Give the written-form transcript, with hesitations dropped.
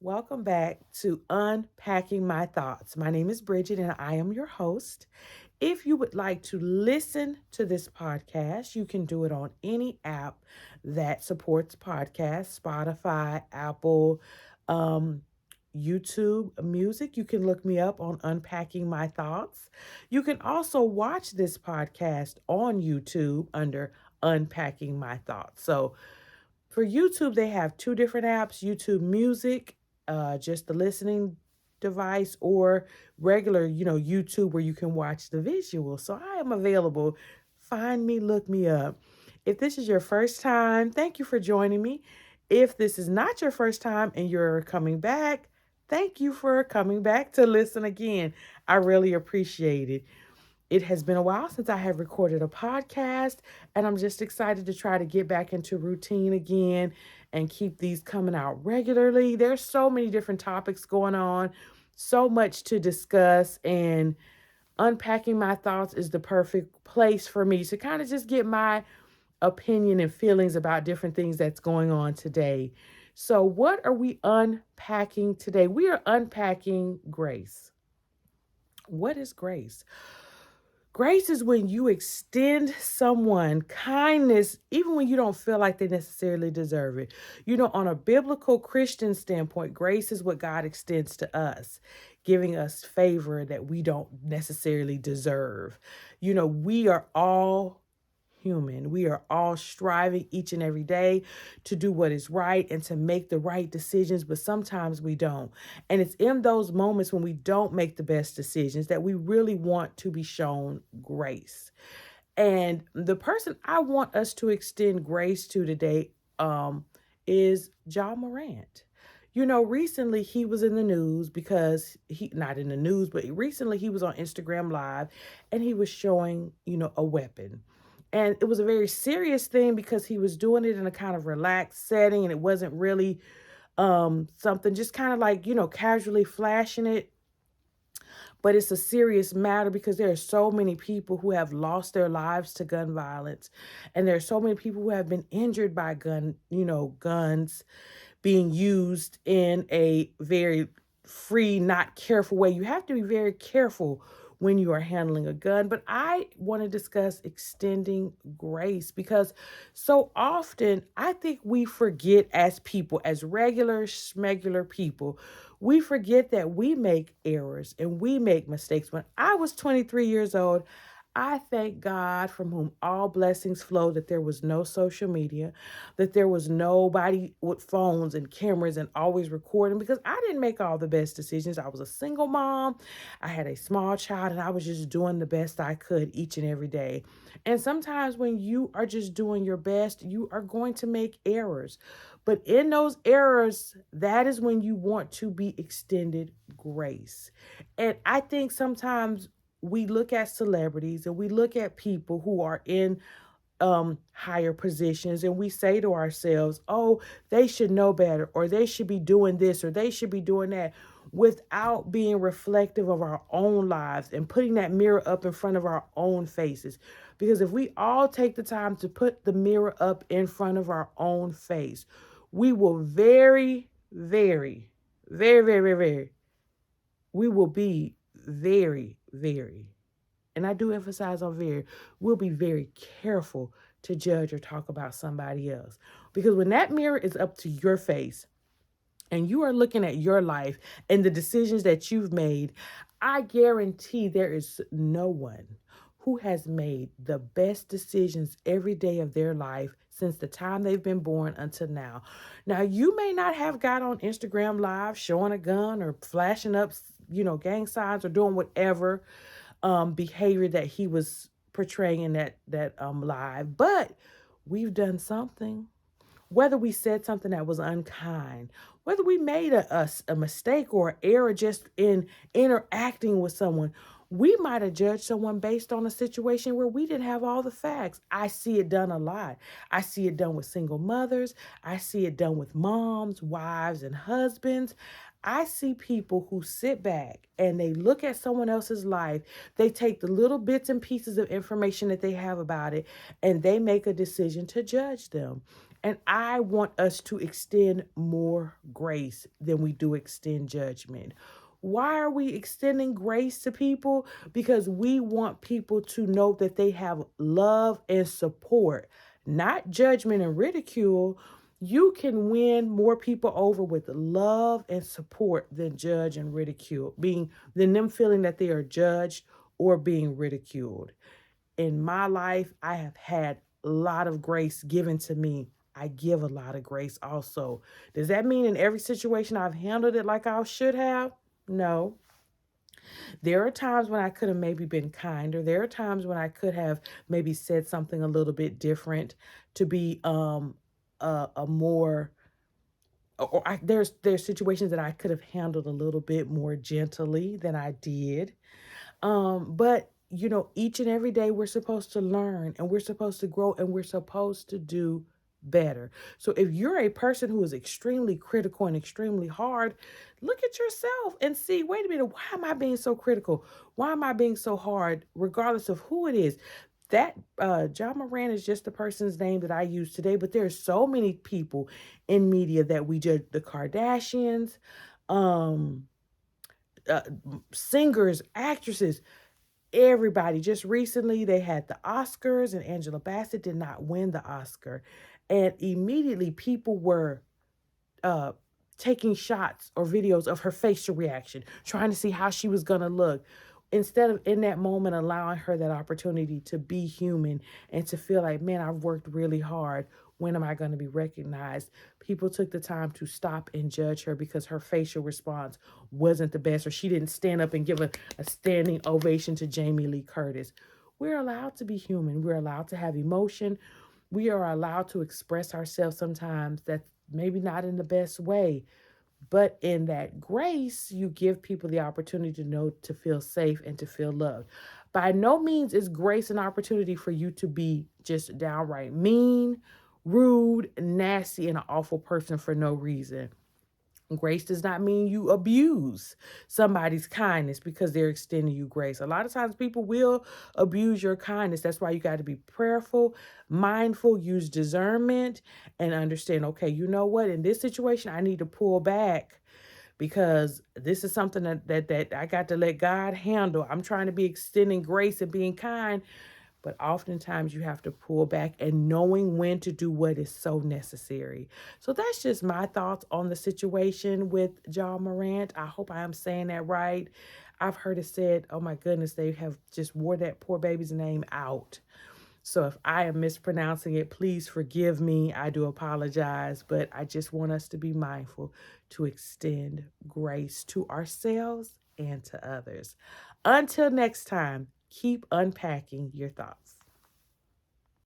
Welcome back to Unpacking My Thoughts. My name is Bridget and I am your host. If you would like to listen to this podcast, you can do it on any app that supports podcasts: Spotify, Apple, um, YouTube Music. You can look me up on Unpacking My Thoughts. You can also watch this podcast on YouTube under Unpacking My Thoughts. So, for YouTube, they have two different apps: YouTube Music, just the listening device, or regular, YouTube where you can watch the visual. So I am available. Find me, look me up. If this is your first time, thank you for joining me. If this is not your first time and you're coming back, thank you for coming back to listen again. I really appreciate it. It has been a while since I have recorded a podcast, and I'm just excited to try to get back into routine again and keep these coming out regularly. There's so many different topics going on, so much to discuss, and unpacking my thoughts is the perfect place for me to kind of just get my opinion and feelings about different things that's going on today. So, what are we unpacking today? We are unpacking grace. What is grace? Grace is when you extend someone kindness, even when you don't feel like they necessarily deserve it. On a biblical Christian standpoint, grace is what God extends to us, giving us favor that we don't necessarily deserve. We are all human. We are all striving each and every day to do what is right and to make the right decisions, but sometimes we don't. And it's in those moments when we don't make the best decisions that we really want to be shown grace. And the person I want us to extend grace to today is John Morant. Recently he was in the news because not in the news, but recently he was on Instagram Live and he was showing, a weapon. And it was a very serious thing because he was doing it in a kind of relaxed setting and it wasn't really something just kind of like, casually flashing it, but it's a serious matter because there are so many people who have lost their lives to gun violence, and there are so many people who have been injured by guns being used in a very free, not careful way. You have to be very careful when you are handling a gun. But I want to discuss extending grace because so often I think we forget, as people, as regular, schmegular people, we forget that we make errors and we make mistakes. When I was 23 years old, I thank God, from whom all blessings flow, that there was no social media, that there was nobody with phones and cameras and always recording, because I didn't make all the best decisions. I was a single mom. I had a small child and I was just doing the best I could each and every day. And sometimes when you are just doing your best, you are going to make errors. But in those errors, that is when you want to be extended grace. And I think sometimes we look at celebrities and we look at people who are in higher positions, and we say to ourselves, oh, they should know better, or they should be doing this, or they should be doing that, without being reflective of our own lives and putting that mirror up in front of our own faces. Because if we all take the time to put the mirror up in front of our own face, we will very, very, very, very, very, very, we will be very, very, and I do emphasize on very, we'll be very careful to judge or talk about somebody else. Because when that mirror is up to your face and you are looking at your life and the decisions that you've made, I guarantee there is no one who has made the best decisions every day of their life since the time they've been born until now. Now, you may not have got on Instagram Live showing a gun or flashing up, gang signs, or doing whatever behavior that he was portraying in that live, but we've done something. Whether we said something that was unkind, whether we made a mistake or an error just in interacting with someone, we might have judged someone based on a situation where we didn't have all the facts. I see it done a lot. I see it done with single mothers. I see it done with moms, wives, and husbands. I see people who sit back and they look at someone else's life. They take the little bits and pieces of information that they have about it and they make a decision to judge them. And I want us to extend more grace than we do extend judgment. Why are we extending grace to people? Because we want people to know that they have love and support, not judgment and ridicule. You can win more people over with love and support than judge and ridicule, being than them feeling that they are judged or being ridiculed. In my life, I have had a lot of grace given to me. I give a lot of grace also. Does that mean in every situation I've handled it like I should have? No. There are times when I could have maybe been kinder. There are times when I could have maybe said something a little bit different to be a more there's situations that I could have handled a little bit more gently than I did. But each and every day we're supposed to learn and we're supposed to grow and we're supposed to do better. So if you're a person who is extremely critical and extremely hard, look at yourself and see, wait a minute, why am I being so critical? Why am I being so hard, regardless of who it is? That John Moran is just the person's name that I use today, but there are so many people in media that we judge: the Kardashians, um, singers, actresses, everybody. Just recently, they had the Oscars, and Angela Bassett did not win the Oscar. And immediately, people were uh, taking shots or videos of her facial reaction, trying to see how she was going to look. Instead of in that moment allowing her that opportunity to be human and to feel like, man, I've worked really hard. When am I going to be recognized? People took the time to stop and judge her because her facial response wasn't the best, or she didn't stand up and give a standing ovation to Jamie Lee Curtis. We're allowed to be human. We're allowed to have emotion. We are allowed to express ourselves sometimes that's maybe not in the best way. But in that grace, you give people the opportunity to know, to feel safe and to feel loved. By no means is grace an opportunity for you to be just downright mean, rude, nasty, and an awful person for no reason. Grace does not mean you abuse somebody's kindness because they're extending you grace. A lot of times people will abuse your kindness. That's why you got to be prayerful, mindful, use discernment, and understand, okay, you know what? In this situation, I need to pull back because this is something that I got to let God handle. I'm trying to be extending grace and being kind, but oftentimes you have to pull back and knowing when to do what is so necessary. So that's just my thoughts on the situation with John Morant. I hope I am saying that right. I've heard it said, oh my goodness, they have just wore that poor baby's name out. So if I am mispronouncing it, please forgive me. I do apologize, but I just want us to be mindful to extend grace to ourselves and to others. Until next time, keep unpacking your thoughts.